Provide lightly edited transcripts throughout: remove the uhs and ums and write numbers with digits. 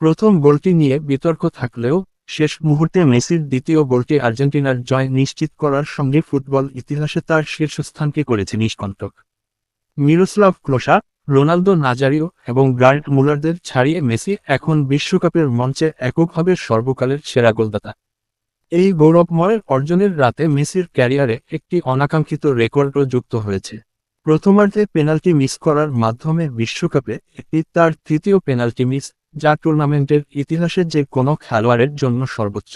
প্রথম গোলটি নিয়ে বিতর্ক থাকলেও শেষ মুহূর্তে মেসির দ্বিতীয় গোলটি আর্জেন্টিনার জয় নিশ্চিত করার সঙ্গে ফুটবল ইতিহাসে তার শীর্ষস্থানকে করেছে নিষ্কণ্টক। মিরোস্লাভ ক্লোসা, রোনালদো নাজারিও এবং গার্ড মুলারদের ছাড়িয়ে মেসি এখন বিশ্বকাপের মঞ্চে এককভাবে সর্বকালের সেরা গোলদাতা। এই গৌরবময় অর্জনের রাতে মেসির ক্যারিয়ারে একটি অনাকাঙ্ক্ষিত রেকর্ডও যুক্ত হয়েছে। প্রথমার্ধে পেনাল্টি মিস করার মাধ্যমে বিশ্বকাপে এটি তার তৃতীয় পেনাল্টি মিস, যা টুর্নামেন্টের ইতিহাসে যে কোনো খেলোয়াড়ের জন্য সর্বোচ্চ।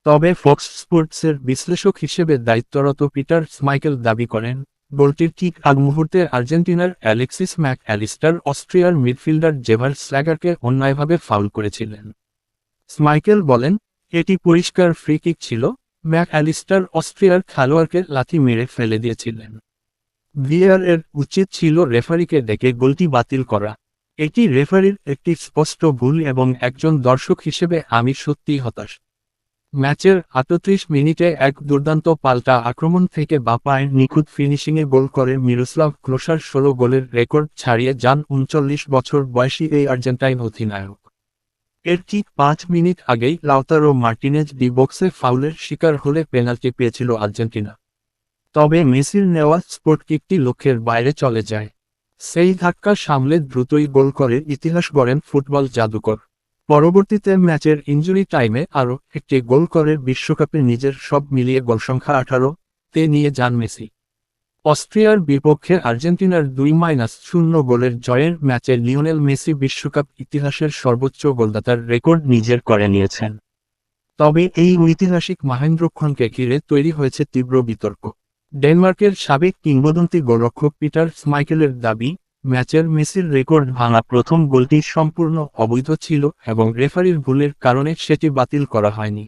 তবে ফক্স স্পোর্টসের বিশ্লেষক হিসেবে দায়িত্বরত পিটার স্মাইকেল দাবি করেন, গোলটির ঠিক আগ মুহূর্তে আর্জেন্টিনার অ্যালেক্সিস ম্যাক অ্যালিস্টার অস্ট্রিয়ার মিডফিল্ডার জেভার স্ল্যাগারকে অন্যায়ভাবে ফাউল করেছিলেন। স্মাইকেল বলেন, এটি পরিষ্কার ফ্রি কিক ছিল। ম্যাক অ্যালিস্টার অস্ট্রিয়ার খেলোয়াড়কে লাথি মেরে ফেলে দিয়েছিলেন। ভিএআর এর উচিত ছিল রেফারিকে ডেকে গোলটি বাতিল করা। এটি রেফারির একটি স্পষ্ট ভুল এবং একজন দর্শক হিসেবে আমি সত্যিই হতাশ। ম্যাচের ৩৮ মিনিটে এক দুর্দান্ত পাল্টা আক্রমণ থেকে বাঁ পায়ের নিখুঁত ফিনিশিংয়ে গোল করে মিরোস্লাভ ক্লোসার ১৬ গোলের রেকর্ড ছাড়িয়ে যান ৩৯ বছর বয়সী এই আর্জেন্টাইন অধিনায়ক। এর ঠিক ৫ মিনিট আগেই লাউতারো মার্টিনেজ ডি বক্সে ফাউলের শিকার হলে পেনাল্টি পেয়েছিল আর্জেন্টিনা। তবে মেসির নেওয়া স্পট কিকটি লক্ষ্যের বাইরে চলে যায়। সেই ধাক্কা সামলে দ্রুতই গোল করে ইতিহাস গড়েন ফুটবল জাদুকর। পরবর্তীতে ম্যাচের ইনজুরি টাইমে আরও একটি গোল করে বিশ্বকাপে নিজের সব মিলিয়ে গোলসংখ্যা ১৮-তে নিয়ে যান মেসি। অস্ট্রিয়ার বিপক্ষে আর্জেন্টিনার ২-০ গোলের জয়ের ম্যাচে লিওনেল মেসি বিশ্বকাপ ইতিহাসের সর্বোচ্চ গোলদাতার রেকর্ড নিজের করে নিয়েছেন। তবে এই ঐতিহাসিক মহেন্দ্রক্ষণকে ঘিরে তৈরি হয়েছে তীব্র বিতর্ক। ডেনমার্কের সাবেক কিংবদন্তি গোলরক্ষক পিটার স্মাইকেলের দাবি, ম্যাচের মেসির রেকর্ড ভাঙা প্রথম গোলটি সম্পূর্ণ অবৈধ ছিল এবং রেফারির ভুলের কারণে সেটি বাতিল করা হয়নি।